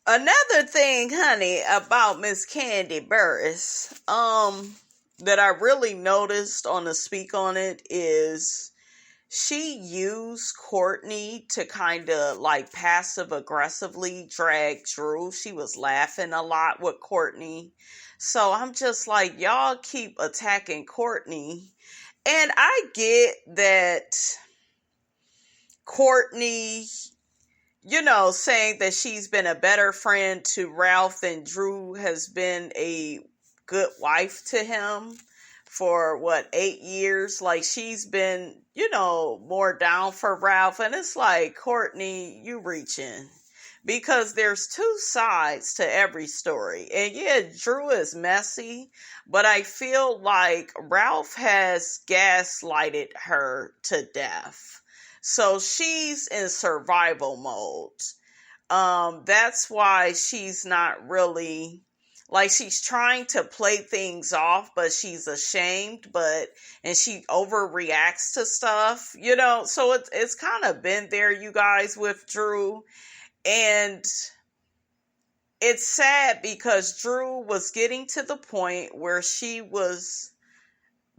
Another thing, honey, about Miss Kandi Burruss, that I really noticed on the speak on it is she used Courtney to kind of like passive aggressively drag Drew. She was laughing a lot with Courtney. So I'm just like, y'all keep attacking Courtney. And I get that Courtney, saying that she's been a better friend to Ralph than Drew has been a good wife to him for 8 years. Like she's been, more down for Ralph. And it's like, Courtney, you reaching. Because there's two sides to every story. And yeah, Drew is messy, but I feel like Ralph has gaslighted her to death. So she's in survival mode. That's why she's not really, like, she's trying to play things off, but she's ashamed, and she overreacts to stuff, so it's kind of been there, you guys, with Drew. And it's sad because Drew was getting to the point where she was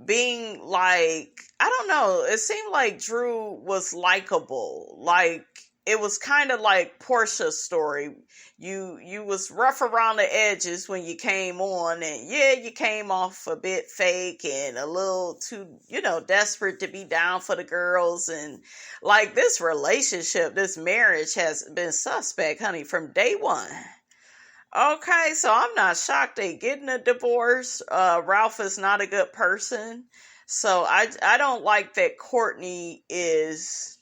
being like, I don't know, it seemed like Drew was likable. Like, it was kind of like Portia's story. You was rough around the edges when you came on, and yeah, you came off a bit fake and a little too, desperate to be down for the girls. And like this relationship, this marriage has been suspect, honey, from day one. Okay, so I'm not shocked they getting a divorce. Ralph is not a good person. So I don't like that Courtney is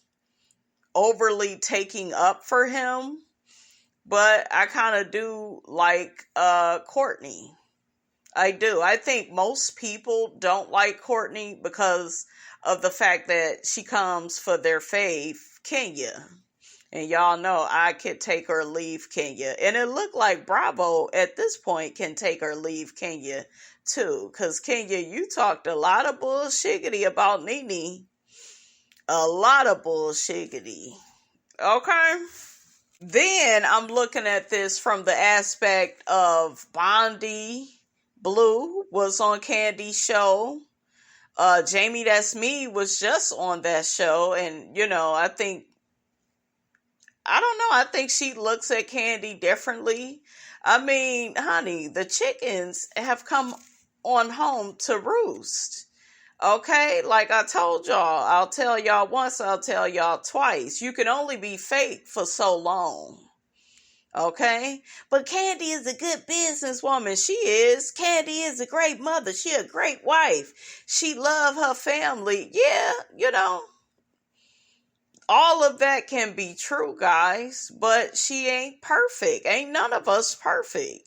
overly taking up for him. But I kind of do like Courtney. I do. I think most people don't like Courtney because of the fact that she comes for their fave, Kenya. And y'all know I could take or leave Kenya. And it looked like Bravo at this point can take or leave Kenya too. Because Kenya, you talked a lot of bullshiggity about NeNe. A lot of bullshiggity. Okay? Then I'm looking at this from the aspect of Bondi Blue was on Kandi's show. Jamie That's Me was just on that show. And, I think she looks at Kandi differently. I mean, honey, the chickens have come on home to roost. Okay, like I told y'all, I'll tell y'all once, I'll tell y'all twice. You can only be fake for so long. Okay? But Kandi is a good businesswoman. She is. Kandi is a great mother. She a great wife. She love her family. Yeah, all of that can be true, guys. But she ain't perfect. Ain't none of us perfect.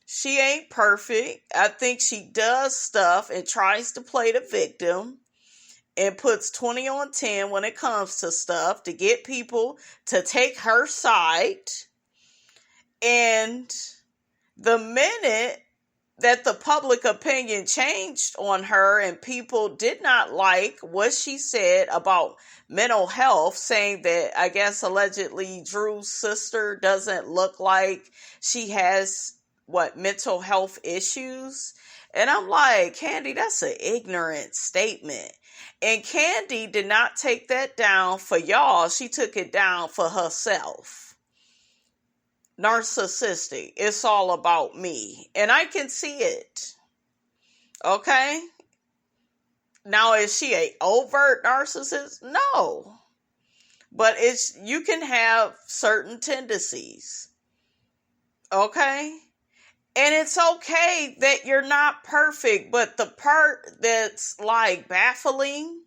She ain't perfect. I think she does stuff and tries to play the victim and puts 20 on 10 when it comes to stuff to get people to take her side. And the minute that the public opinion changed on her and people did not like what she said about mental health, saying that, I guess, allegedly Drew's sister doesn't look like she has mental health issues. And I'm like, Kandi, that's an ignorant statement. And Kandi did not take that down for y'all. She took it down for herself. Narcissistic. It's all about me. And I can see it. Okay? Now, is she an overt narcissist? No. But you can have certain tendencies. Okay? And it's okay that you're not perfect, but the part that's like baffling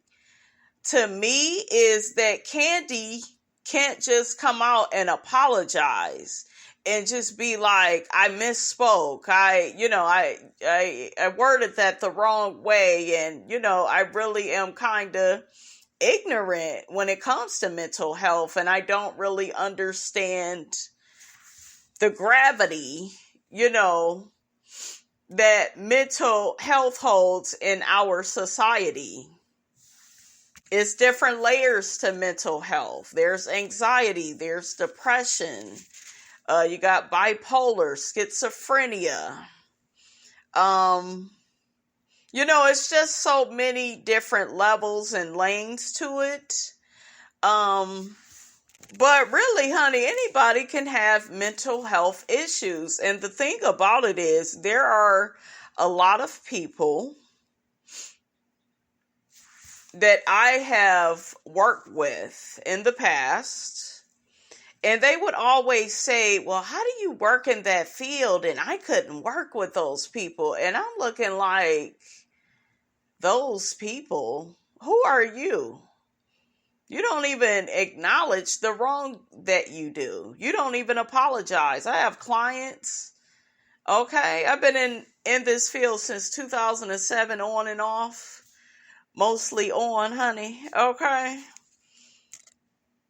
to me is that Kandi can't just come out and apologize and just be like, I misspoke. I worded that the wrong way. And, I really am kind of ignorant when it comes to mental health. And I don't really understand the gravity that mental health holds in our society. It's different layers to mental health. There's anxiety, there's depression, You got bipolar, schizophrenia. It's just so many different levels and lanes to it. But really, honey, anybody can have mental health issues. And the thing about it is, there are a lot of people that I have worked with in the past, and they would always say, well, how do you work in that field? And I couldn't work with those people. And I'm looking like, those people, who are you? You don't even acknowledge the wrong that you do. You don't even apologize. I have clients, okay? I've been in this field since 2007, on and off. Mostly on, honey, okay?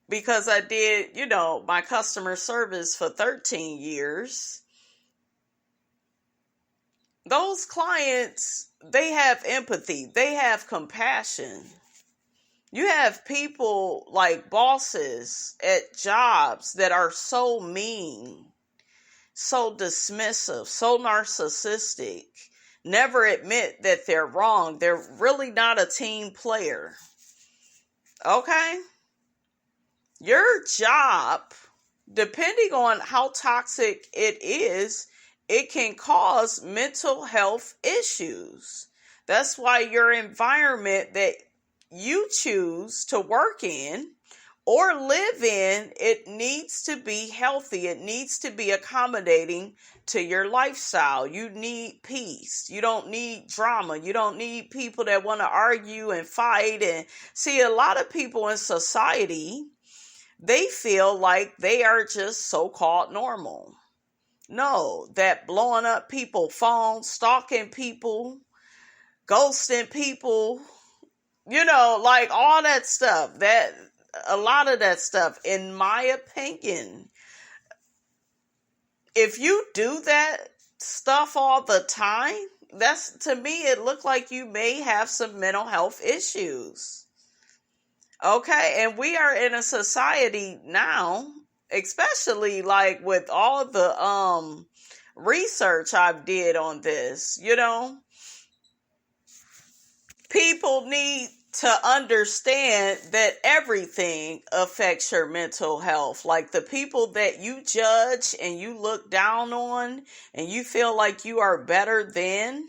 Because I did, my customer service for 13 years. Those clients, they have empathy. They have compassion. You have people like bosses at jobs that are so mean, so dismissive, so narcissistic, never admit that they're wrong. They're really not a team player. Okay? Your job, depending on how toxic it is, it can cause mental health issues. That's why your environment that you choose to work in or live in, it needs to be healthy. It needs to be accommodating to your lifestyle. You need peace. You don't need drama. You don't need people that want to argue and fight. And see, a lot of people in society, they feel like they are just so-called normal. No, that blowing up people's phones, stalking people, ghosting people, like all that stuff, a lot of that stuff, in my opinion, if you do that stuff all the time, to me, it looked like you may have some mental health issues. Okay. And we are in a society now, especially like with all the, research I've did on this, people need to understand that everything affects your mental health. Like the people that you judge and you look down on and you feel like you are better than,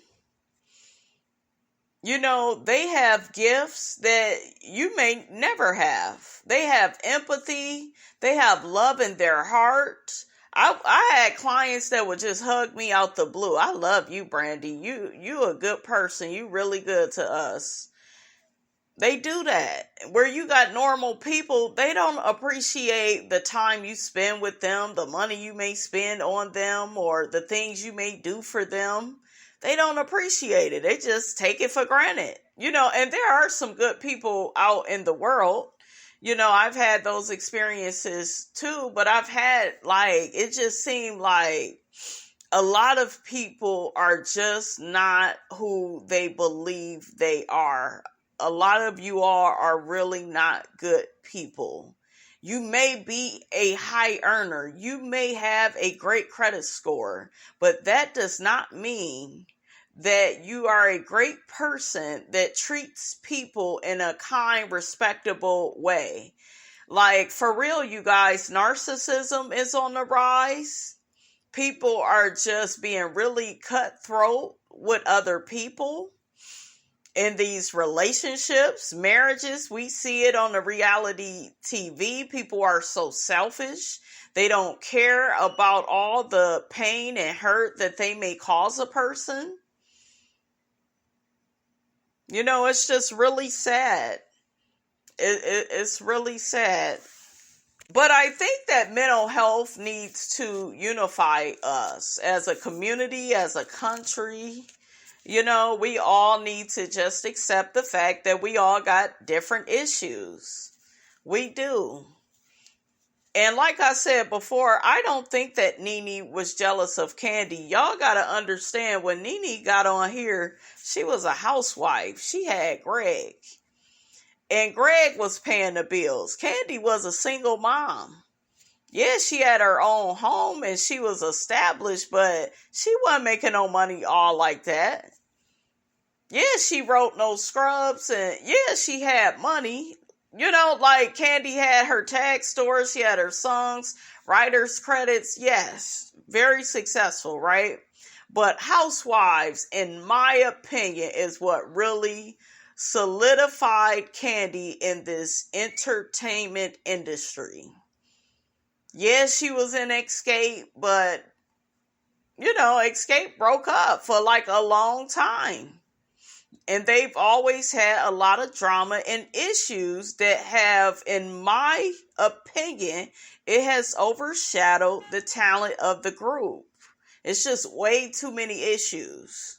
they have gifts that you may never have. They have empathy. They have love in their heart. I had clients that would just hug me out the blue. I love you, Brandy. You a good person. You really good to us. They do that. Where you got normal people, they don't appreciate the time you spend with them, the money you may spend on them, or the things you may do for them. They don't appreciate it. They just take it for granted. And there are some good people out in the world. I've had those experiences too, but I've had it just seemed like a lot of people are just not who they believe they are. A lot of you all are really not good people. You may be a high earner. You may have a great credit score, but that does not mean that you are a great person that treats people in a kind, respectable way. Like, for real, you guys, narcissism is on the rise. People are just being really cutthroat with other people. In these relationships, marriages, we see it on the reality TV. People are so selfish. They don't care about all the pain and hurt that they may cause a person. It's just really sad. It's really sad. But I think that mental health needs to unify us as a community, as a country. We all need to just accept the fact that we all got different issues. We do. And like I said before, I don't think that NeNe was jealous of Kandi. Y'all got to understand, when NeNe got on here, she was a housewife. She had Greg. And Greg was paying the bills. Kandi was a single mom. Yeah, she had her own home and she was established, but she wasn't making no money all like that. Yeah, she wrote no scrubs, and yeah, she had money. Like Kandi had her tag store, she had her songs, writers credits. Yes, very successful, right? But Housewives, in my opinion, is what really solidified Kandi in this entertainment industry. Yeah, she was in Escape, but Escape broke up for like a long time. And they've always had a lot of drama and issues that have, in my opinion, it has overshadowed the talent of the group. It's just way too many issues.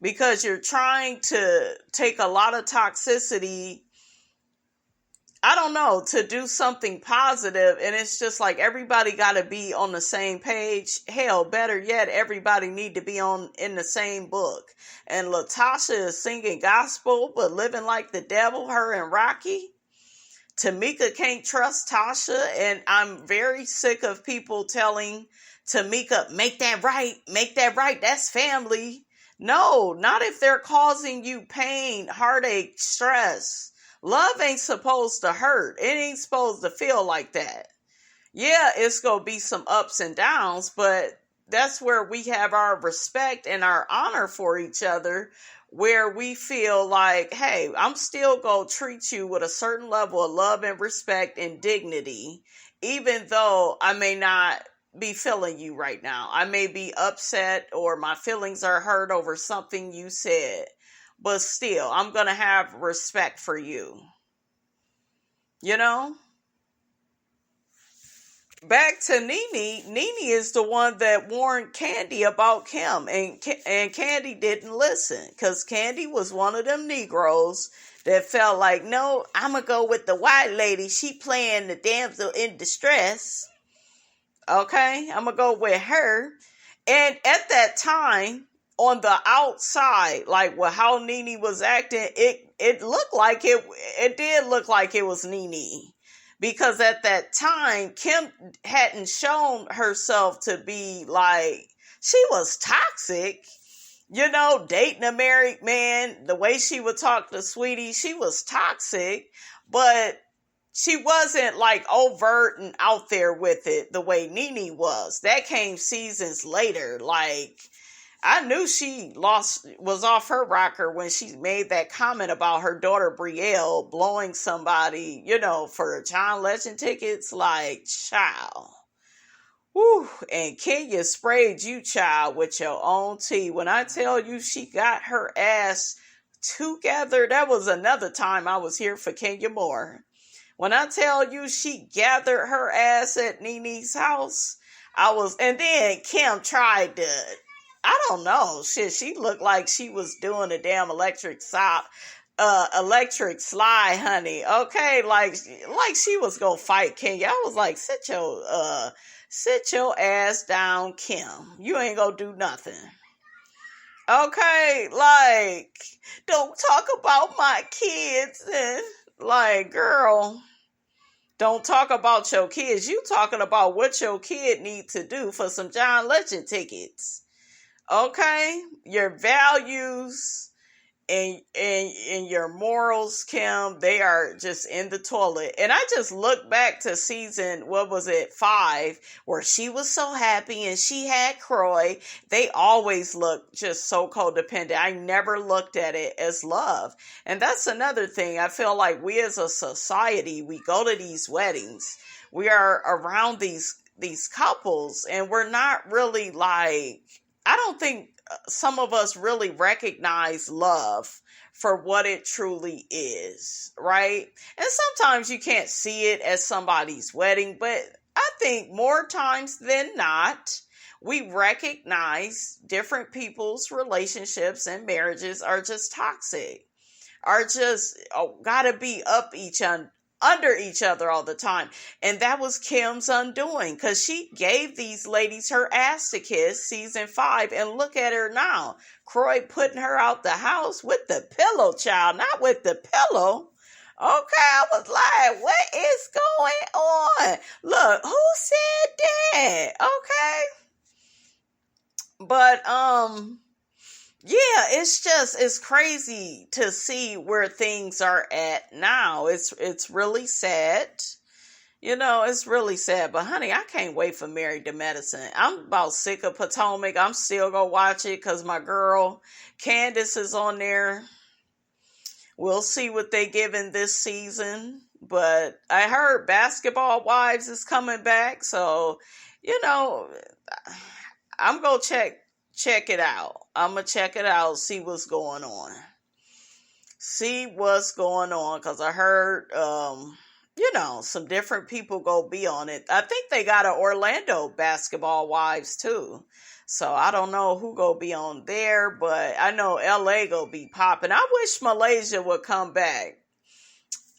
Because you're trying to take a lot of toxicity, I don't know, to do something positive, and it's just like everybody got to be on the same page. Hell, better yet, everybody need to be in the same book. And Latasha is singing gospel but living like the devil, her and Rocky. Tamika can't trust Tasha, and I'm very sick of people telling Tamika, make that right, that's family. No, not if they're causing you pain, heartache, stress. Love ain't supposed to hurt. It ain't supposed to feel like that. Yeah, it's going to be some ups and downs, but that's where we have our respect and our honor for each other, where we feel like, hey, I'm still going to treat you with a certain level of love and respect and dignity, even though I may not be feeling you right now. I may be upset or my feelings are hurt over something you said. But still, I'm going to have respect for you. Back to NeNe. NeNe is the one that warned Kandi about Kim. And Kandi didn't listen. Because Kandi was one of them Negroes that felt like, no, I'm going to go with the white lady. She playing the damsel in distress. Okay? I'm going to go with her. And at that time, on the outside, like with how NeNe was acting, it looked like it did look like it was NeNe. Because at that time, Kim hadn't shown herself to be like, she was toxic. Dating a married man, the way she would talk to Sweetie, she was toxic. But she wasn't like overt and out there with it the way NeNe was. That came seasons later. Like, I knew she was off her rocker when she made that comment about her daughter Brielle blowing somebody, for John Legend tickets. Like, child. Whew. And Kenya sprayed you, child, with your own tea. When I tell you she got her ass together, that was another time I was here for Kenya Moore. When I tell you she gathered her ass at NeNe's house, and then Kim tried to, I don't know, shit, she looked like she was doing a damn electric slide, honey. Okay, like she was gonna fight Kenya. I was like, sit your ass down, Kim. You ain't gonna do nothing. Okay, like, don't talk about my kids. And like, girl, don't talk about your kids. You talking about what your kid need to do for some John Legend tickets. Okay, your values and your morals, Kim, they are just in the toilet. And I just look back to season, 5, where she was so happy and she had Croy. They always look just so codependent. I never looked at it as love. And that's another thing. I feel like we as a society, we go to these weddings, we are around these couples, and we're not really like, I don't think some of us really recognize love for what it truly is, right? And sometimes you can't see it at somebody's wedding, but I think more times than not, we recognize different people's relationships and marriages are just toxic, are just gotta be under each other all the time. And that was Kim's undoing, because she gave these ladies her ass to kiss season 5, and look at her now. Croy putting her out the house with the pillow, child, not with the pillow. I was like, what is going on? Look, who said that? Okay. But, yeah, it's crazy to see where things are at now. It's really sad. It's really sad. But honey, I can't wait for Married to Medicine. I'm about sick of Potomac. I'm still gonna watch it because my girl Candace is on there. We'll see what they give in this season. But I heard Basketball Wives is coming back. So, I'm gonna check it out. I'm gonna check it out, see what's going on. Because I heard, some different people go be on it. I think they got an Orlando Basketball Wives too. So I don't know who go be on there, but I know LA go be popping. I wish Malaysia would come back.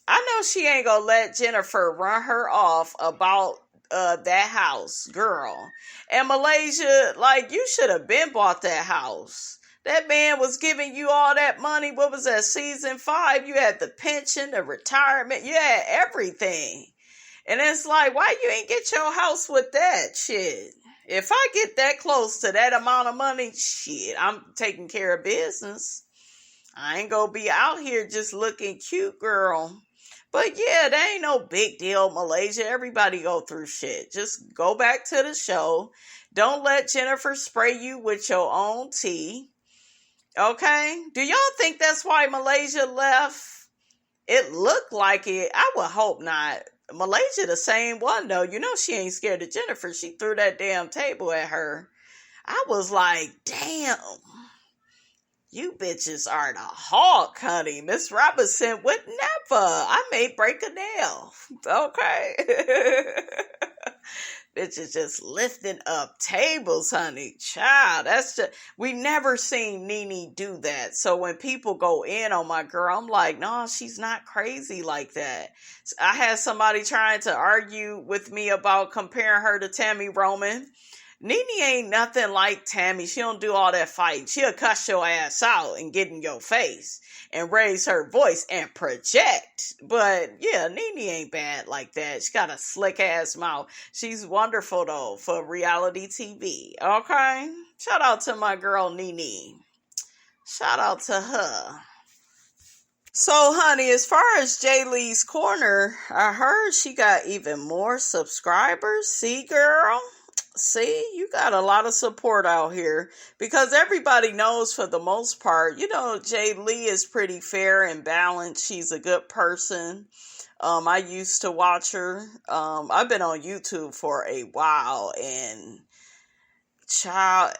I know she ain't gonna let Jennifer run her off about that house, girl. And Malaysia, like, you should have been bought that house. That man was giving you all that money. What was that, season 5? You had the pension, the retirement, you had everything. And it's like, why you ain't get your house with that shit? If I get that close to that amount of money, shit, I'm taking care of business. I ain't gonna be out here just looking cute, girl. But yeah, that ain't no big deal, Malaysia. Everybody go through shit. Just go back to the show. Don't let Jennifer spray you with your own tea. Okay? Do y'all think that's why Malaysia left? It looked like it. I would hope not. Malaysia the same one, though. She ain't scared of Jennifer. She threw that damn table at her. I was like, damn. You bitches are the hawk, honey. Miss Robinson would never. I may break a nail. Okay? Bitches just lifting up tables, honey. Child, we never seen NeNe do that. So when people go in on my girl, I'm like, no, she's not crazy like that. I had somebody trying to argue with me about comparing her to Tammy Roman. NeNe ain't nothing like Tammy. She don't do all that fighting. She'll cuss your ass out and get in your face and raise her voice and project. But yeah, NeNe ain't bad like that. She got a slick ass mouth. She's wonderful though for reality TV. Okay? Shout out to my girl NeNe. Shout out to her. So, honey, as far as Jay Lee's Corner, I heard she got even more subscribers. See, girl? See, you got a lot of support out here because everybody knows for the most part, Jay Lee is pretty fair and balanced. She's a good person. I used to watch her. I've been on YouTube for a while and child,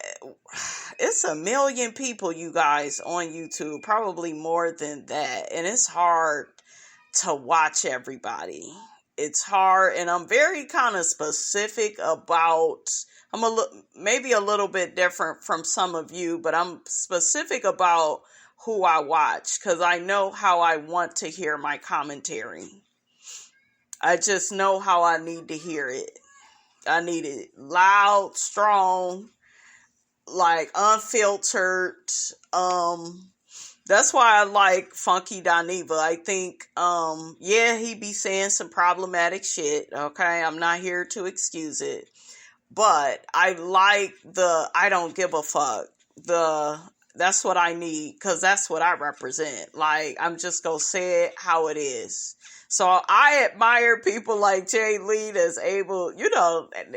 it's 1 million people, you guys, on YouTube, probably more than that. And it's hard to watch everybody. It's hard, and I'm very kind of specific about, maybe a little bit different from some of you, but I'm specific about who I watch, because I know how I want to hear my commentary. I just know how I need to hear it. I need it loud, strong, like unfiltered. That's why I like Funky Dineva. I think, he be saying some problematic shit, okay? I'm not here to excuse it. But I like I don't give a fuck. That's what I need, because that's what I represent. Like, I'm just gonna say it how it is. So I admire people like Jay Lee that's able,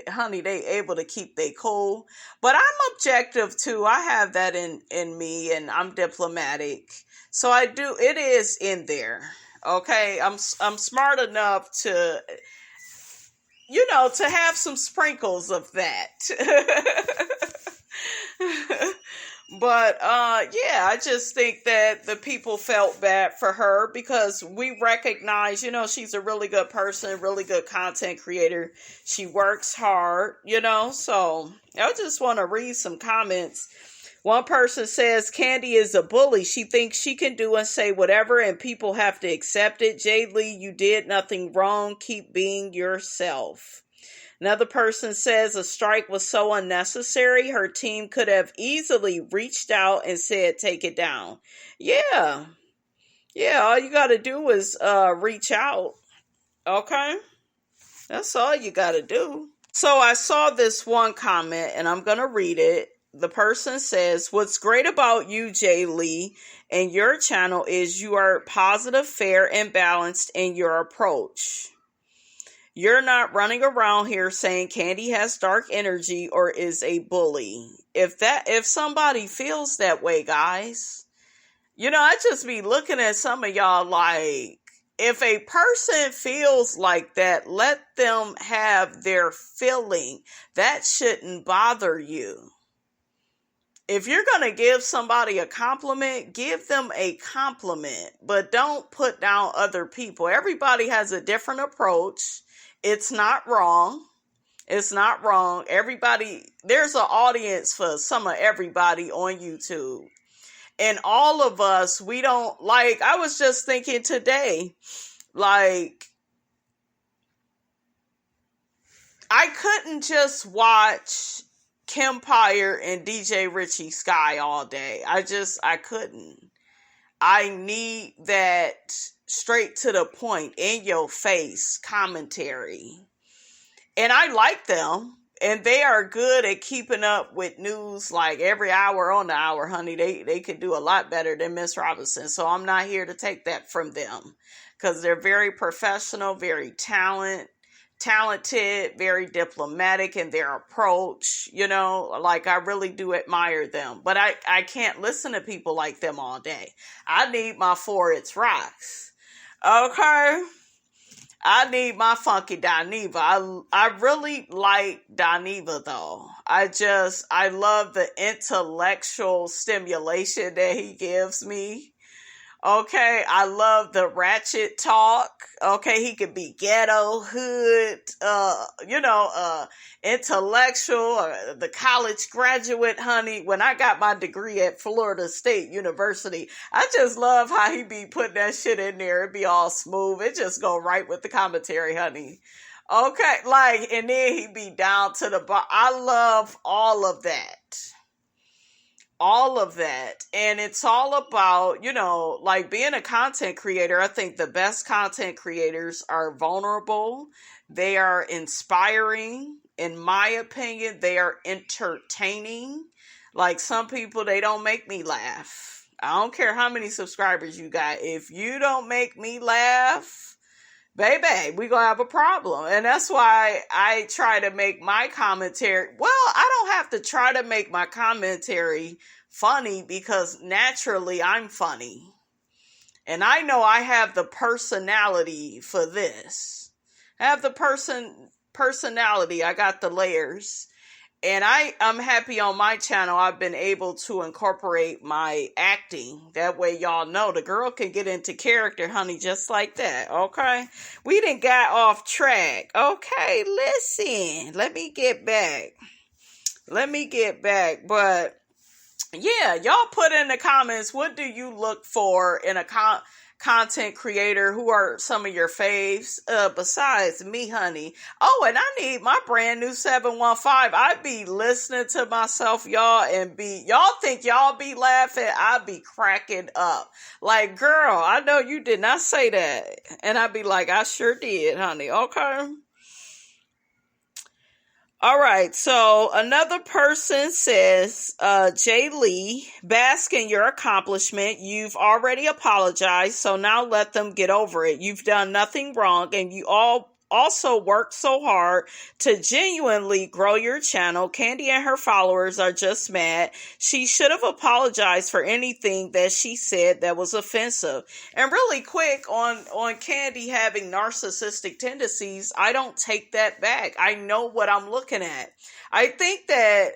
honey, they able to keep they cool. But I'm objective too. I have that in me, and I'm diplomatic. So it is in there. Okay? I'm smart enough to, to have some sprinkles of that. But, I just think that the people felt bad for her because we recognize, she's a really good person, really good content creator. She works hard, so I just want to read some comments. One person says, Kandi is a bully. She thinks she can do and say whatever and people have to accept it. Jay Lee, you did nothing wrong. Keep being yourself. Another person says a strike was so unnecessary. Her team could have easily reached out and said, take it down. Yeah. Yeah, all you got to do is reach out. Okay? That's all you got to do. So I saw this one comment and I'm going to read it. The person says, "What's great about you, Jay Lee, and your channel is you are positive, fair, and balanced in your approach. You're not running around here saying Kandi has dark energy or is a bully. If somebody feels that way, guys, I just be looking at some of y'all like, if a person feels like that, let them have their feeling. That shouldn't bother you. If you're going to give somebody a compliment, give them a compliment, but don't put down other people. Everybody has a different approach. It's not wrong. It's not wrong. There's an audience for some of everybody on YouTube. And all of us, we don't, like, I was just thinking today, like, I couldn't just watch Kempire and DJ Richie Sky all day. I couldn't. I need that straight to the point, in your face commentary. And I like them. And they are good at keeping up with news like every hour on the hour, honey. They could do a lot better than Miss Robinson. So I'm not here to take that from them. Because they're very professional, very talented, very diplomatic in their approach. Like I really do admire them. But I can't listen to people like them all day. I need my It's rocks. Okay? I need my funky Dineva. I really like Dineva though. I love the intellectual stimulation that he gives me. Okay, I love the ratchet talk. Okay, he could be ghetto, hood, intellectual, the college graduate, honey. When I got my degree at Florida State University, I just love how he be putting that shit in there. It be all smooth. It just go right with the commentary, honey. Okay, and then he be down to the bar. I love all of that. All of that. And it's all about, being a content creator. I think the best content creators are vulnerable. They are inspiring. In my opinion, they are entertaining. Like some people, they don't make me laugh. I don't care how many subscribers you got. If you don't make me laugh, baby, we gonna have a problem. And that's why I try to make my commentary. Well, I don't have to try to make my commentary funny because naturally I'm funny. And I know I have the personality for this. I have the personality. I got the layers. And I'm happy on my channel I've been able to incorporate my acting. That way y'all know the girl can get into character, honey, just like that, okay? We done got off track. Okay, listen. Let me get back. But, yeah, y'all put in the comments, what do you look for in a content creator? Who are some of your faves besides me, honey? Oh, and I need my brand new 715. I be listening to myself, y'all, and y'all think y'all be laughing. I be cracking up. Like, girl, I know you did not say that. And I be like, I sure did, honey. Okay. All right, so another person says, Jay Lee, bask in your accomplishment. You've already apologized, so now let them get over it. You've done nothing wrong, and you also worked so hard to genuinely grow your channel. Kandi and her followers are just mad. She should have apologized for anything that she said that was offensive. And really quick on Kandi having narcissistic tendencies, I don't take that back. I know what I'm looking at. I think that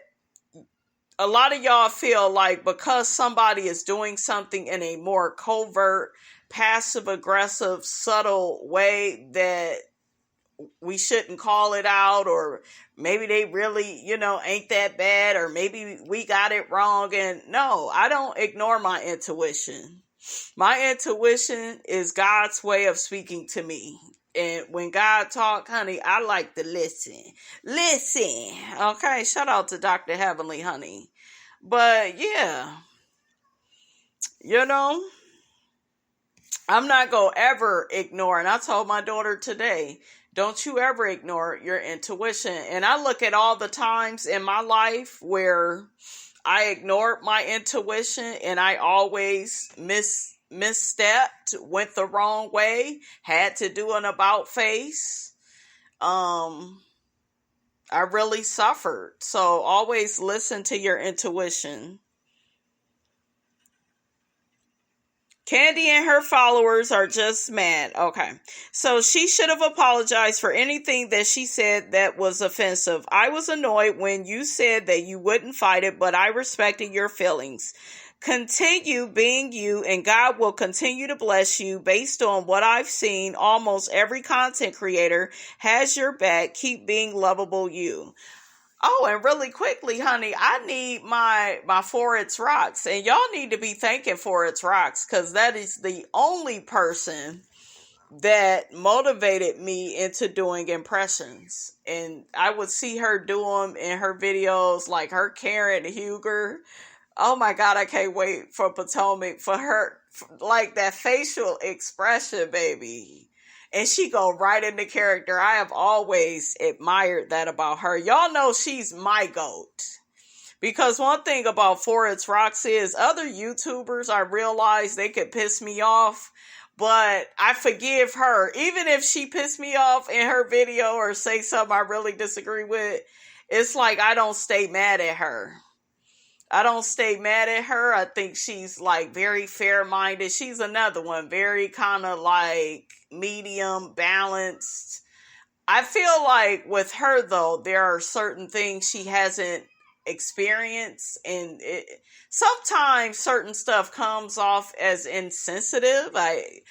a lot of y'all feel like because somebody is doing something in a more covert, passive-aggressive, subtle way that we shouldn't call it out, or maybe they really, ain't that bad, or maybe we got it wrong. And no, I don't ignore my intuition. My intuition is God's way of speaking to me. And when God talk, honey, I like to listen. Okay, shout out to Dr. Heavenly, honey. But yeah, I'm not going to ever ignore, and I told my daughter today, don't you ever ignore your intuition. And I look at all the times in my life where I ignored my intuition and I always misstepped, went the wrong way, had to do an about face. I really suffered. So always listen to your intuition. Kandi and her followers are just mad. Okay. So she should have apologized for anything that she said that was offensive. I was annoyed when you said that you wouldn't fight it, but I respected your feelings. Continue being you, and God will continue to bless you. Based on what I've seen, almost every content creator has your back. Keep being lovable you. Oh, and really quickly, honey, I need my For It's Rocks. And y'all need to be thanking For It's Rocks, because that is the only person that motivated me into doing impressions. And I would see her do them in her videos, like her Karen Huger. Oh my God, I can't wait for Potomac, for her, like that facial expression, baby. And she go right into character. I have always admired that about her. Y'all know she's my GOAT. Because one thing about For It's Rocks is other YouTubers, I realize they could piss me off. But I forgive her. Even if she pissed me off in her video or say something I really disagree with, it's like I don't stay mad at her. I don't stay mad at her. I think she's like very fair-minded. She's another one, very kind of like medium, balanced. I feel like with her though, there are certain things she hasn't experienced, and sometimes certain stuff comes off as insensitive. I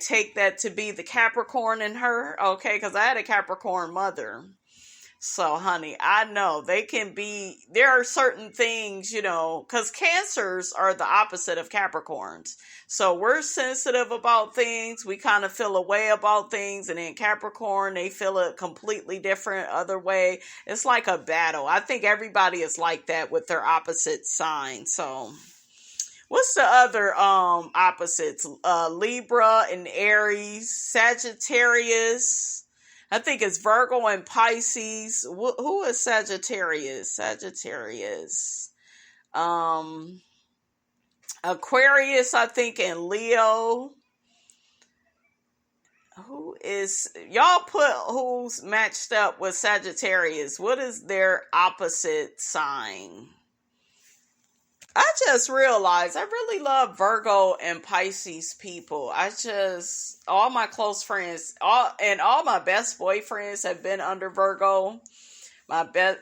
take that to be the Capricorn in her, okay, because I had a Capricorn mother. So, honey, I know there are certain things, because Cancers are the opposite of Capricorns. So we're sensitive about things. We kind of feel a way about things. And in Capricorn, they feel a completely different other way. It's like a battle. I think everybody is like that with their opposite sign. So what's the other opposites? Libra and Aries, Sagittarius. I think it's Virgo and Pisces. Who is Sagittarius? Aquarius, I think, and Leo. Y'all put who's matched up with Sagittarius? What is their opposite sign? I just realized I really love Virgo and Pisces people. All my close friends, all my best boyfriends have been under Virgo.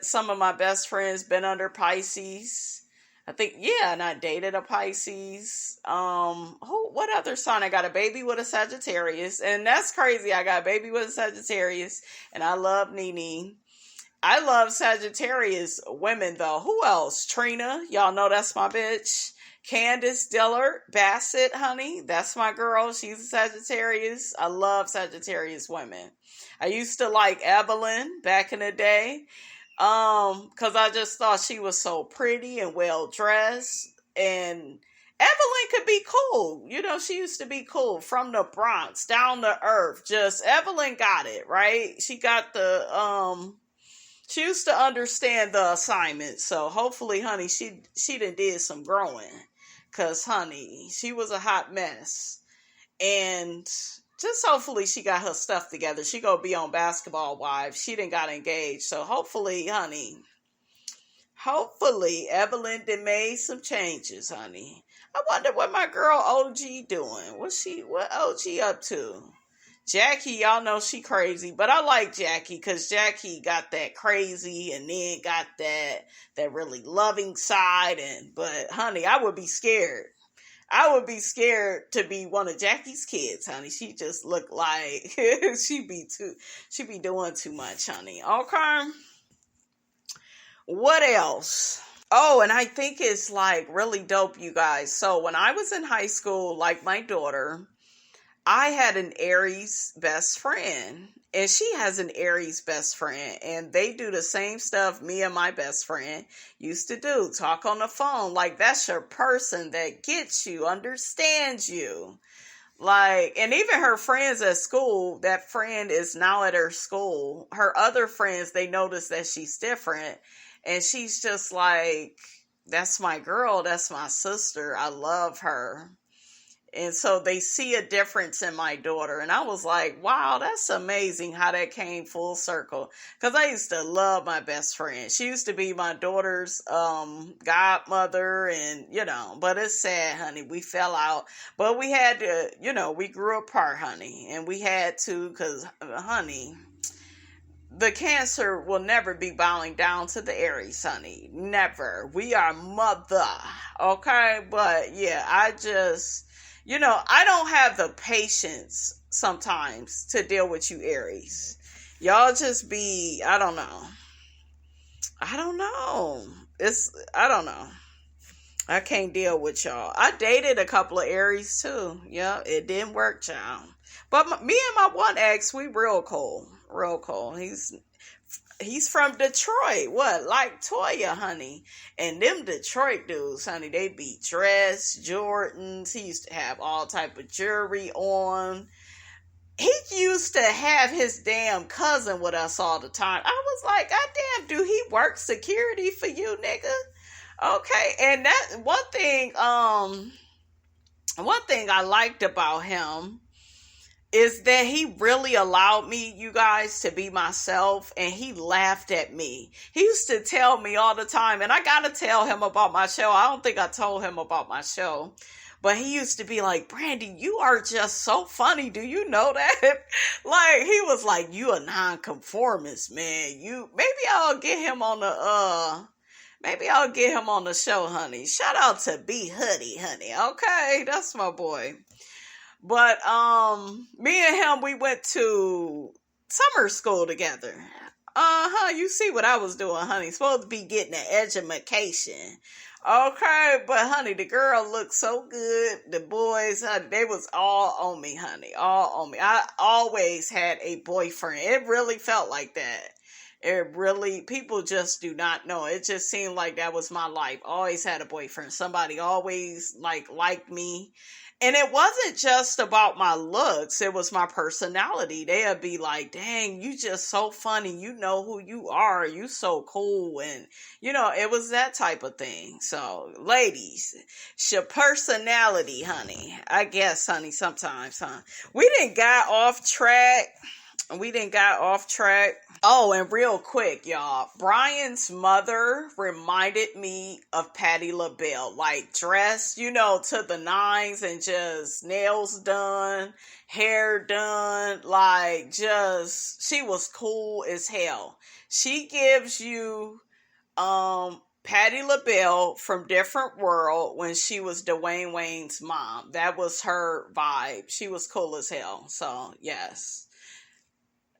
Some of my best friends been under Pisces. I think, yeah, and I dated a Pisces. What other sign? I got a baby with a Sagittarius, and that's crazy. I got a baby with a Sagittarius, and I love NeNe. I love Sagittarius women, though. Who else? Trina. Y'all know that's my bitch. Candace Dillard Bassett, honey. That's my girl. She's a Sagittarius. I love Sagittarius women. I used to like Evelyn back in the day. Because I just thought she was so pretty and well dressed. And Evelyn could be cool. She used to be cool. From the Bronx, down to earth. Just Evelyn got it, right? She got she used to understand the assignment. So hopefully, honey, she did some growing. Because, honey, she was a hot mess. And just hopefully she got her stuff together. She gonna be on Basketball Wives. She done got engaged. So hopefully, honey, Evelyn done made some changes, honey. I wonder what my girl OG doing. What OG up to? Jackie, y'all know she crazy, but I like Jackie because Jackie got that crazy and then got that really loving side. But honey, I would be scared. I would be scared to be one of Jackie's kids, honey. She just looked like she be doing too much, honey. Okay. What else? Oh, and I think it's like really dope, you guys. So when I was in high school, like my daughter, I had an Aries best friend, and she has an Aries best friend, and they do the same stuff me and my best friend used to do. Talk on the phone. Like, that's your person that gets you, understands you. Like, and even her friends at school, that friend is now at her school. Her other friends, they notice that she's different. And she's just like, that's my girl. That's my sister. I love her. And so they see a difference in my daughter. And I was like, wow, that's amazing how that came full circle. Because I used to love my best friend. She used to be my daughter's godmother. And, but it's sad, honey. We fell out. But we had to, we grew apart, honey. And we had to because, honey, the Cancer will never be bowing down to the Aries, honey. Never. We are mother. Okay? But, yeah, I just... I don't have the patience sometimes to deal with you Aries. Y'all just be, I don't know. I don't know. I can't deal with y'all. I dated a couple of Aries too. Yeah, it didn't work, child. But me and my one ex, we real cool. Real cool. He's from Detroit. What? Like Toya, honey. And them Detroit dudes, honey, they be dressed, Jordans. He used to have all type of jewelry on. He used to have his damn cousin with us all the time. I was like, God damn, do he work security for you, nigga? Okay. And that one thing I liked about him is that he really allowed me, you guys, to be myself, and he laughed at me. He used to tell me all the time, and I gotta tell him about my show. I don't think I told him about my show, but he used to be like, Brandy, you are just so funny. Do you know that? Like, he was like, you a nonconformist, man. Maybe I'll get him on the show, honey. Shout out to B Hoodie, honey. Okay, that's my boy. But me and him, we went to summer school together. You see what I was doing, honey. Supposed to be getting an education. Okay, but honey, the girl looked so good. The boys, honey, they was all on me, honey. All on me. I always had a boyfriend. It really felt like that. People just do not know. It just seemed like that was my life. Always had a boyfriend. Somebody always liked me. And it wasn't just about my looks. It was my personality. They'd be like, dang, you just so funny. You know who you are. You so cool. And, it was that type of thing. So, ladies, it's your personality, honey. I guess, honey, sometimes, huh? We didn't got off track. Oh, and real quick, y'all. Brian's mother reminded me of Patti LaBelle. Like, dressed, to the nines and just nails done, hair done. Like, she was cool as hell. She gives you Patti LaBelle from Different World when she was Dwayne Wayne's mom. That was her vibe. She was cool as hell. So, yes.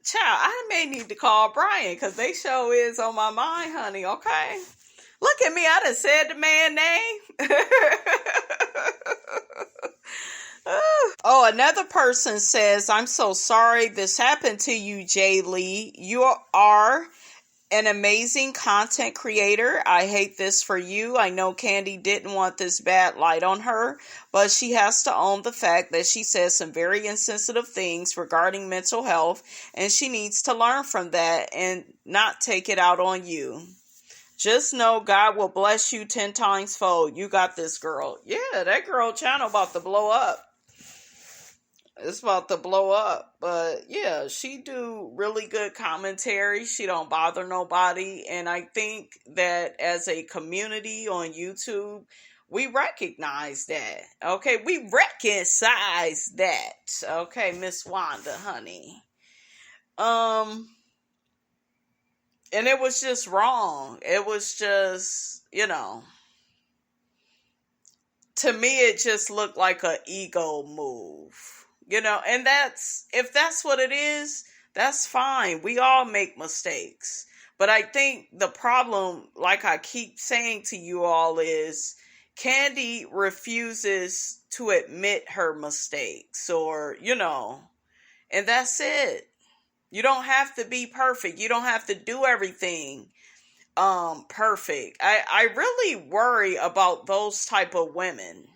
Child, I may need to call Brian because they show is on my mind, honey, okay? Look at me, I done said the man name. Oh, another person says, I'm so sorry this happened to you, Jay Lee. You are an amazing content creator. I hate this for you. I know Kandi didn't want this bad light on her, but she has to own the fact that she says some very insensitive things regarding mental health, and she needs to learn from that and not take it out on you. Just know God will bless you 10 times fold. You got this, girl. Yeah, that girl channel about to blow up. It's about to blow up. But yeah, she do really good commentary. She don't bother nobody. And I think that as a community on YouTube, we recognize that. Okay, we recognize that. Okay, Miss Wanda, honey. And it was just wrong. It was just, to me it just looked like an ego move. And if that's what it is, that's fine. We all make mistakes. But I think the problem, like I keep saying to you all, is Kandi refuses to admit her mistakes or, and that's it. You don't have to be perfect. You don't have to do everything perfect. I really worry about those type of women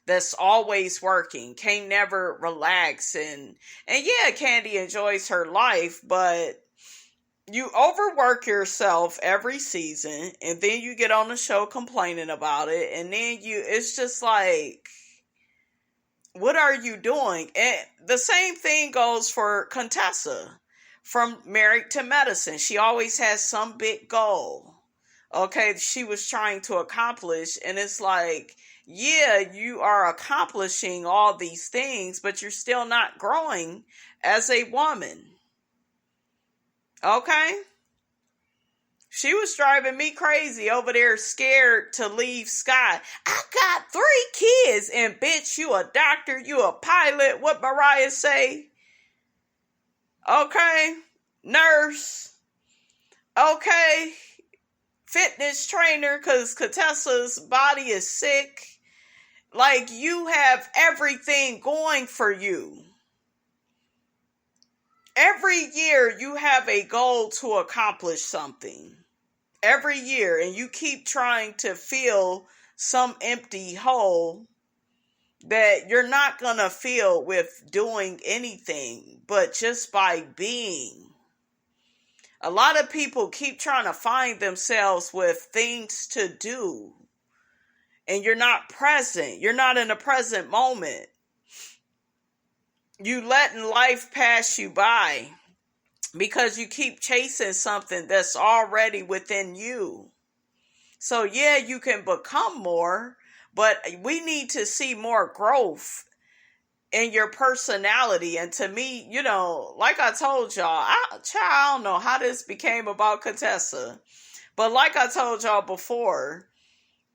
that's always working, can't never relax. And yeah, Kandi enjoys her life, but you overwork yourself every season, and then you get on the show complaining about it, and then it's just like, what are you doing? And the same thing goes for Contessa from Married to Medicine. She always has some big goal, okay, she was trying to accomplish, and it's like, yeah, you are accomplishing all these things, but you're still not growing as a woman, okay? She was driving me crazy over there, scared to leave Sky. I got 3 kids, and bitch, you a doctor, you a pilot, what Mariah say? Okay, nurse, okay, fitness trainer, because Contessa's body is sick. Like, you have everything going for you. Every year you have a goal to accomplish something. Every year, and you keep trying to fill some empty hole that you're not going to fill with doing anything, but just by being. A lot of people keep trying to find themselves with things to do, and you're not present. You're not in the present moment. You letting life pass you by because you keep chasing something that's already within you. So yeah, you can become more, but we need to see more growth in your personality. And to me, you know, like I told y'all, I don't know how this became about Contessa, but like I told y'all before,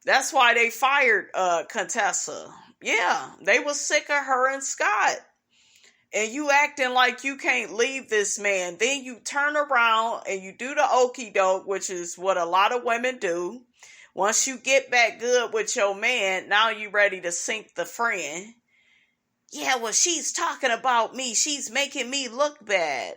that's why they fired Contessa. Yeah, they was sick of her and Scott. And you acting like you can't leave this man. Then you turn around and you do the okie doke, which is what a lot of women do. Once you get back good with your man, now you ready to sink the friend. Yeah, well, she's talking about me. She's making me look bad.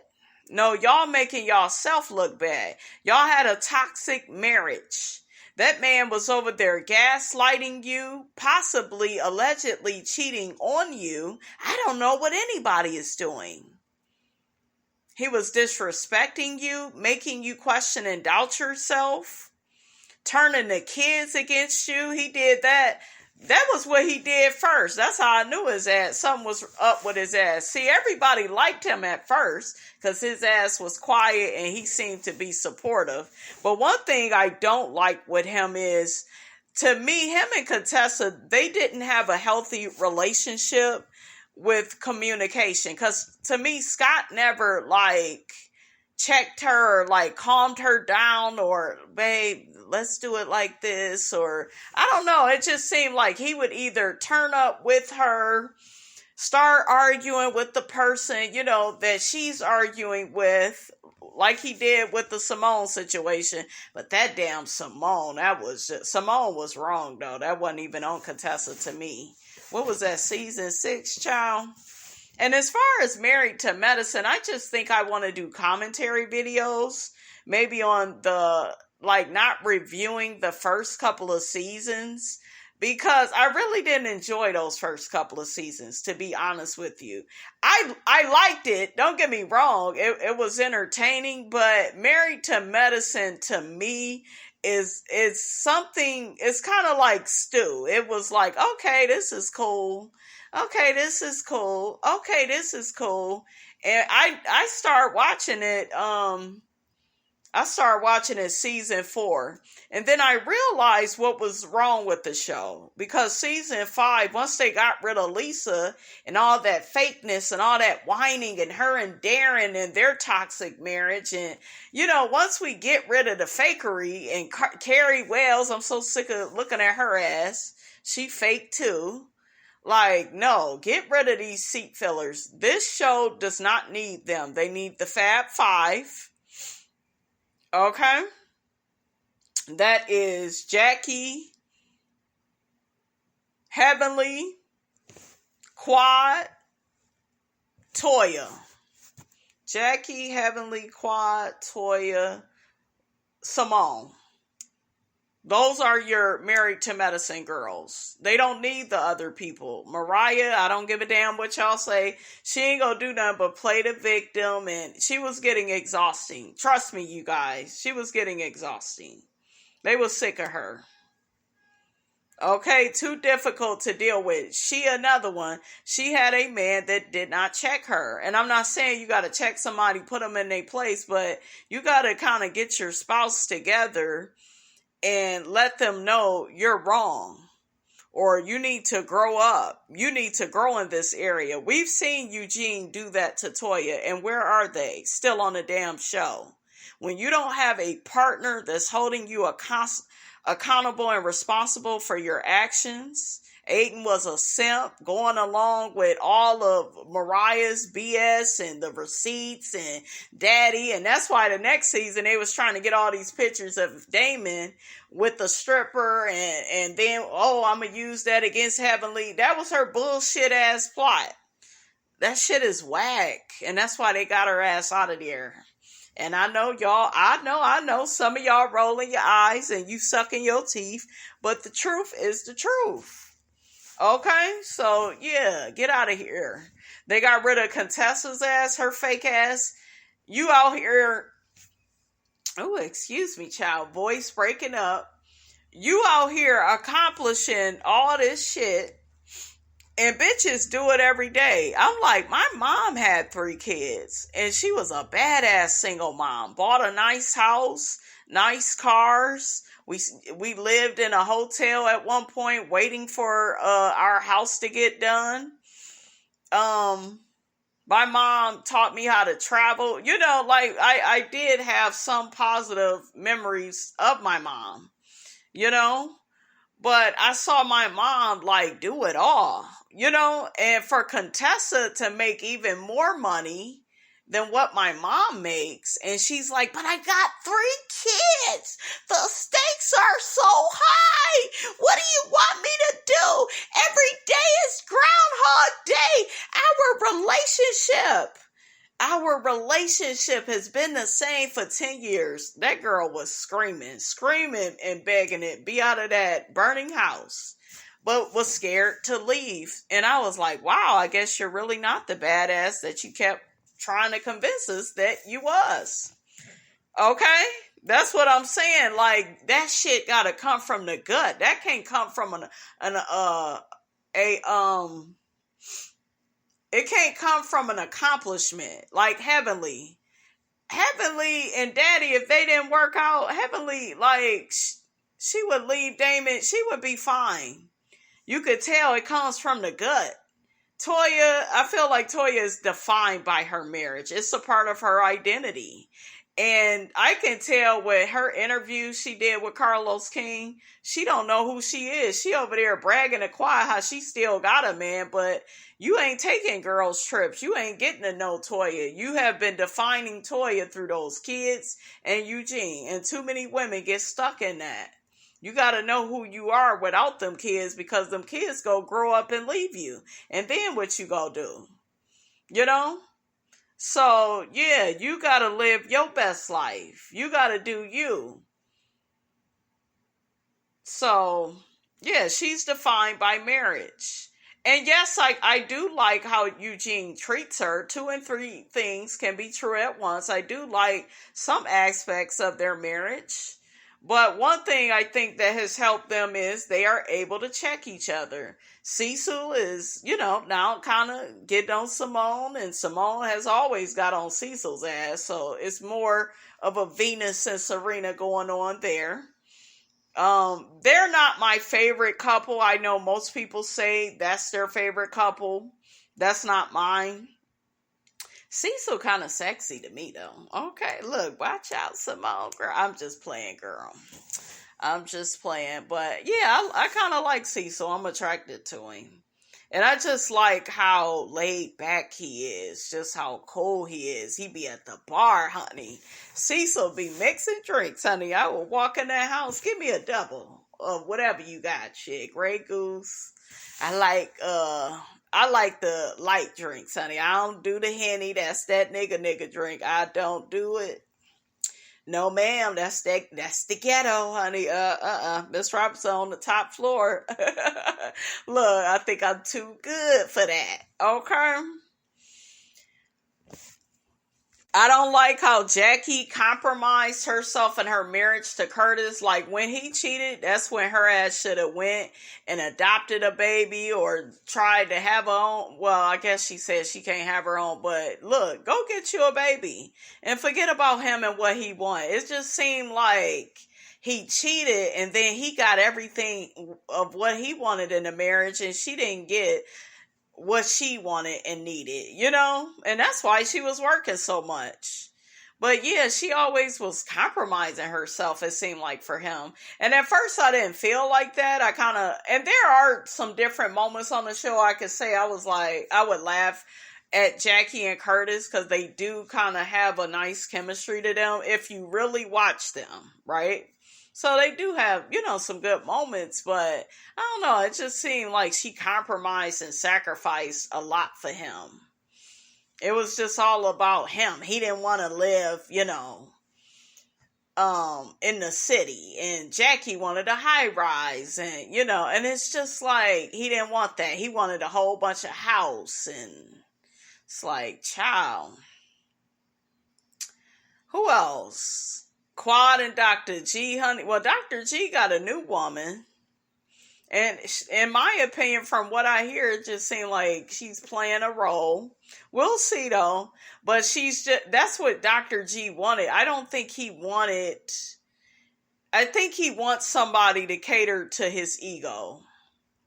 No, y'all making yourself look bad. Y'all had a toxic marriage. That man was over there gaslighting you, possibly, allegedly cheating on you. I don't know what anybody is doing. He was disrespecting you, making you question and doubt yourself, turning the kids against you. He did that. That was what he did first. That's how I knew his ass. Something was up with his ass. See, everybody liked him at first because his ass was quiet and he seemed to be supportive. But one thing I don't like with him is, to me, him and Contessa, they didn't have a healthy relationship with communication. Because to me, Scott never, like, checked her or, like, calmed her down or, babe, let's do it like this, or I don't know. It just seemed like he would either turn up with her, start arguing with the person, you know, that she's arguing with, like he did with the Simone situation. But that damn Simone, Simone was wrong, though. That wasn't even on Contessa to me. What was that, season 6, child? And as far as Married to Medicine, I just think I want to do commentary videos, maybe on the, like, not reviewing the first couple of seasons, because I really didn't enjoy those first couple of seasons, to be honest with you. I liked it, don't get me wrong, it was entertaining, but Married to Medicine to me is something, it's kind of like stew. It was like, okay, this is cool. Okay, this is cool. Okay, this is cool. And I started watching it, season 4. And then I realized what was wrong with the show. Because season 5, once they got rid of Lisa and all that fakeness and all that whining and her and Darren and their toxic marriage. And, you know, once we get rid of the fakery and Carrie Wells, I'm so sick of looking at her ass. She fake too. Like, no, get rid of these seat fillers. This show does not need them. They need the Fab Five. Okay? That is Jackie, Heavenly, Quad, Toya. Jackie, Heavenly, Quad, Toya, Simone. Those are your Married to Medicine girls. They don't need the other people. Mariah, I don't give a damn what y'all say. She ain't gonna do nothing but play the victim, and she was getting exhausting. Trust me, you guys. She was getting exhausting. They was sick of her. Okay, too difficult to deal with. She another one. She had a man that did not check her. And I'm not saying you got to check somebody, put them in their place, but you got to kind of get your spouse together and let them know you're wrong. Or you need to grow up. You need to grow in this area. We've seen Eugene do that to Toya. And where are they? Still on the damn show. When you don't have a partner that's holding you accountable and responsible for your actions. Aiden was a simp going along with all of Mariah's BS and the receipts and daddy. And that's why the next season they was trying to get all these pictures of Damon with the stripper and then, I'm going to use that against Heavenly. That was her bullshit ass plot. That shit is whack. And that's why they got her ass out of there. And I know y'all, I know some of y'all rolling your eyes and you sucking your teeth, but the truth is the truth. Okay? So, yeah, get out of here. They got rid of Contessa's ass, her fake ass. You out here, oh, excuse me, child, voice breaking up. You out here accomplishing all this shit. And bitches do it every day. I'm like, my mom had 3 kids. And she was a badass single mom. Bought a nice house, nice cars. We lived in a hotel at one point waiting for our house to get done. My mom taught me how to travel. You know, like, I did have some positive memories of my mom. You know? But I saw my mom, like, do it all, you know, and for Contessa to make even more money than what my mom makes. And she's like, but I got 3 kids. The stakes are so high. What do you want me to do? Every day is Groundhog Day. Our relationship has been the same for 10 years. That girl was screaming and begging it, be out of that burning house, but was scared to leave. And I was like, wow, I guess you're really not the badass that you kept trying to convince us that you was. Okay? That's what I'm saying. Like, that shit gotta come from the gut. That can't come from it can't come from an accomplishment like Heavenly and Daddy. If they didn't work out, Heavenly, like, she would leave Damon. She would be fine. You could tell it comes from the gut. Toya, I feel like Toya is defined by her marriage. It's a part of her identity. And I can tell with her interview she did with Carlos King, she don't know who she is. She over there bragging to quiet how she still got a man, but you ain't taking girls' trips. You ain't getting to know Toya. You have been defining Toya through those kids and Eugene. And too many women get stuck in that. You got to know who you are without them kids, because them kids go grow up and leave you. And then what you gonna do? You know? So, yeah, you got to live your best life. You got to do you. So, yeah, she's defined by marriage. And yes, I do like how Eugene treats her. 2 and 3 things can be true at once. I do like some aspects of their marriage. But one thing I think that has helped them is they are able to check each other. Cecil is, now kind of getting on Simone, and Simone has always got on Cecil's ass. So it's more of a Venus and Serena going on there. They're not my favorite couple. I know most people say that's their favorite couple. That's not mine. Cecil kind of sexy to me, though. Okay, look, watch out, Simone, girl. I'm just playing, girl. I'm just playing. But, yeah, I kind of like Cecil. I'm attracted to him. And I just like how laid back he is. Just how cool he is. He be at the bar, honey. Cecil be mixing drinks, honey. I will walk in that house. Give me a double of whatever you got, chick. Grey Goose. I like the light drinks, honey. I don't do the Henny. That's that nigga drink. I don't do it. No, ma'am, that's the ghetto, honey. Miss Robinson on the top floor. Look, I think I'm too good for that. Okay. I don't like how Jackie compromised herself in her marriage to Curtis. Like, when he cheated, that's when her ass should have went and adopted a baby or tried to have her own. Well, I guess she said she can't have her own, but look, go get you a baby and forget about him and what he wanted. It just seemed like he cheated and then he got everything of what he wanted in a marriage and she didn't get what she wanted and needed, and that's why she was working so much. But yeah, she always was compromising herself, it seemed like, for him. And at first I didn't feel like that. And there are some different moments on the show I could say I was like, I would laugh at Jackie and Curtis because they do kind of have a nice chemistry to them if you really watch them, right? So they do have, some good moments, but I don't know. It just seemed like she compromised and sacrificed a lot for him. It was just all about him. He didn't want to live, in the city, and Jackie wanted a high rise, and, and it's just like, he didn't want that. He wanted a whole bunch of house, and it's like, child. Who else? Quad and Dr. G, honey. Well, Dr. G got a new woman. And in my opinion, from what I hear, it just seemed like she's playing a role. We'll see, though. But that's what Dr. G wanted. I think he wants somebody to cater to his ego.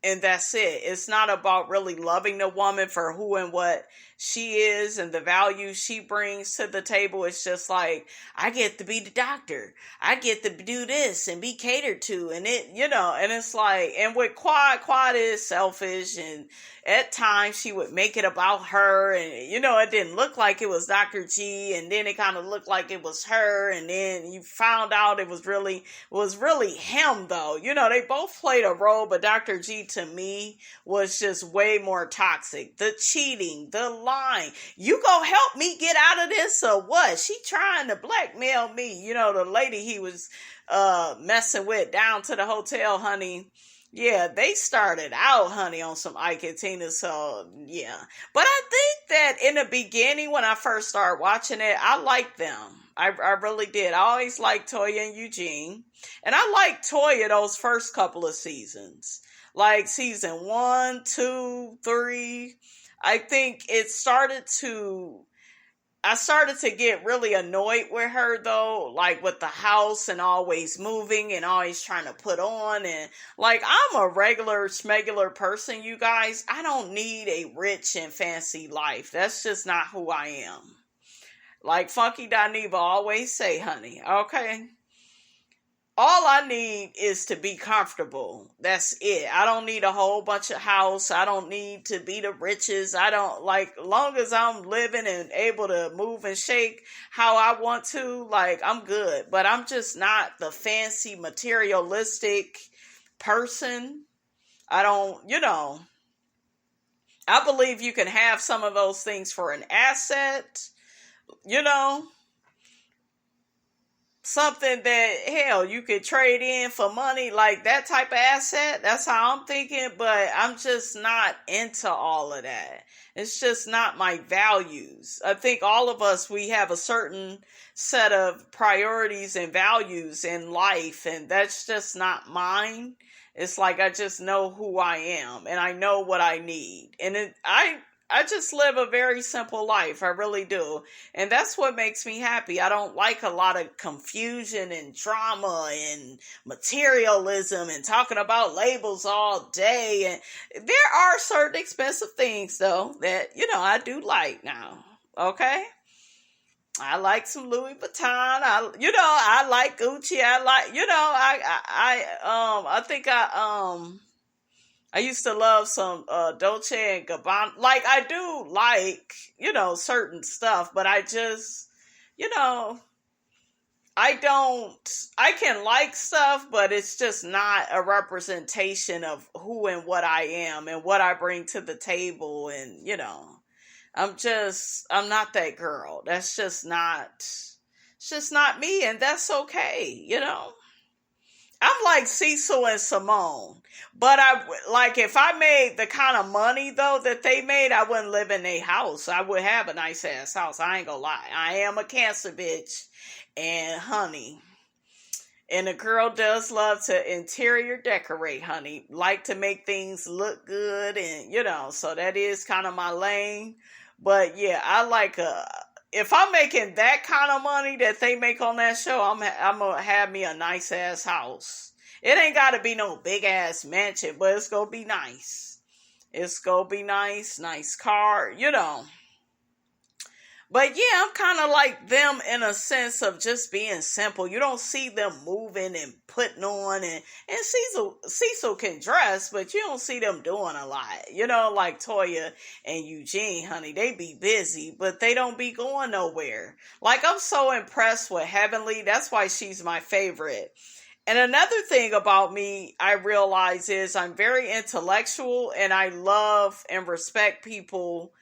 And that's it. It's not about really loving the woman for who and what she is and the value she brings to the table. It's just like, I get to be the doctor. I get to do this and be catered to. And and it's like, and with Quad is selfish. And at times she would make it about her. And, it didn't look like it was Dr. G. And then it kind of looked like it was her. And then you found out it was really him, though. They both played a role, but Dr. G, to me, was just way more toxic. The cheating, the lying. You gonna help me get out of this or what? She trying to blackmail me. The lady he was messing with down to the hotel, honey. Yeah, they started out, honey, on some Ike and Tina, so yeah. But I think that in the beginning, when I first started watching it, I liked them. I really did. I always liked Toya and Eugene. And I liked Toya those first couple of seasons. Like season 1, 2, 3. I think I started to get really annoyed with her, though, like with the house and always moving and always trying to put on. And like, I'm a regular schmegular person, you guys. I don't need a rich and fancy life. That's just not who I am. Like Funky Dineva always say, honey, okay? All I need is to be comfortable. That's it. I don't need a whole bunch of house. I don't need to be the richest. Long as I'm living and able to move and shake how I want to, I'm good. But I'm just not the fancy materialistic person. I believe you can have some of those things for an asset, something that, hell, you could trade in for money, like that type of asset. That's how I'm thinking, but I'm just not into all of that. It's just not my values. I think all of us, we have a certain set of priorities and values in life, and that's just not mine. It's like, I just know who I am, and I know what I need. And I just live a very simple life. I really do. And that's what makes me happy. I don't like a lot of confusion and drama and materialism and talking about labels all day. And there are certain expensive things, though, that, I do like now. Okay? I like some Louis Vuitton. I like Gucci. I used to love some Dolce and Gabbana. Like, I do like, certain stuff, but I just, I can like stuff, but it's just not a representation of who and what I am and what I bring to the table. And, I'm not that girl. That's just not It's just not me, and that's okay, you know? I'm like Cecil and Simone. But if I made the kind of money though that they made, I wouldn't live in a house. I would have a nice ass house. I ain't gonna lie. I am a Cancer bitch. And honey. And a girl does love to interior decorate, honey. Like to make things look good and so that is kind of my lane. But yeah, I like if I'm making that kind of money that they make on that show, I'm gonna have me a nice ass house. It ain't gotta be no big ass mansion, but it's gonna be nice. It's gonna be nice car, But yeah, I'm kind of like them in a sense of just being simple. You don't see them moving and putting on, and Cecil can dress, but you don't see them doing a lot. Like Toya and Eugene, honey, they be busy, but they don't be going nowhere. Like, I'm so impressed with Heavenly. That's why she's my favorite. And another thing about me, I realize is I'm very intellectual, and I love and respect people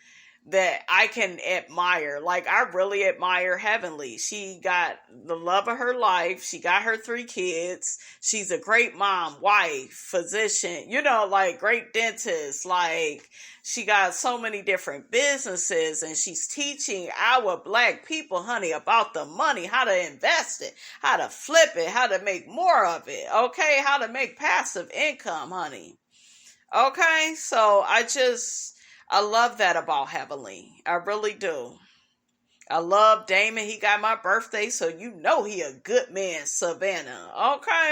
that I can admire. Like, I really admire Heavenly. She got the love of her life. She got her 3 kids. She's a great mom, wife, physician, great dentist. Like, she got so many different businesses, and she's teaching our Black people, honey, about the money, how to invest it, how to flip it, how to make more of it, okay? How to make passive income, honey. Okay? So I love that about Heavenly. I really do. I love Damon. He got my birthday, so he a good man, Savannah. Okay?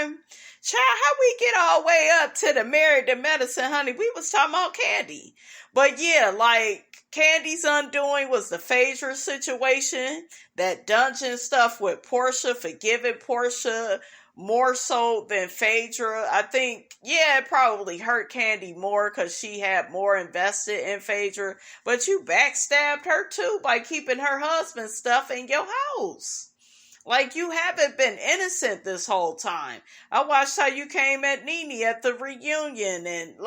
Child, how we get all the way up to the Married to Medicine, honey? We was talking about Kandi. But yeah, like, Kandi's undoing was the Phaedra situation. That dungeon stuff with Portia, forgiving Portia more so than Phaedra. I think, yeah, it probably hurt Kandi more because she had more invested in Phaedra. But you backstabbed her too by keeping her husband's stuff in your house. Like, you haven't been innocent this whole time. I watched how you came at NeNe at the reunion and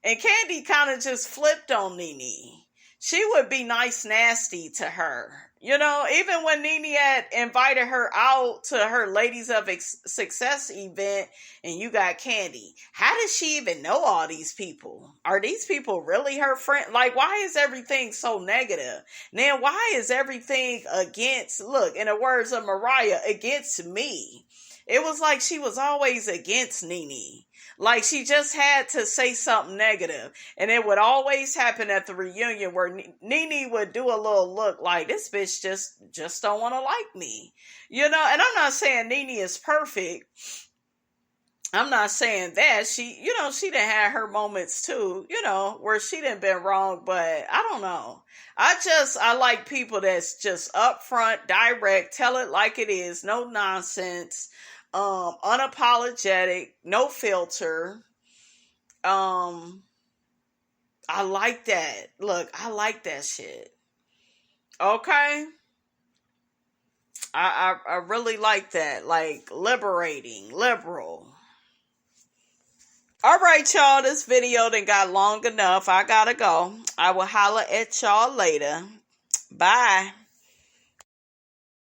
Kandi kind of just flipped on NeNe. She would be nice nasty to her. Even when NeNe had invited her out to her Ladies of Success event and you got Kandi, how does she even know all these people? Are these people really her friend? Like, why is everything so negative? Then why is everything against, look, in the words of Mariah, against me? It was like she was always against NeNe. Like, she just had to say something negative. And it would always happen at the reunion where NeNe would do a little look like, this bitch just don't want to like me. And I'm not saying NeNe is perfect. I'm not saying that. She done had her moments too, where she done been wrong. But I don't know. I like people that's just upfront, direct, tell it like it is, no nonsense. Unapologetic, no filter. I like that. Look, I like that shit. Okay? I really like that. Like, liberating, liberal. Alright, y'all, this video done got long enough. I gotta go. I will holler at y'all later. Bye.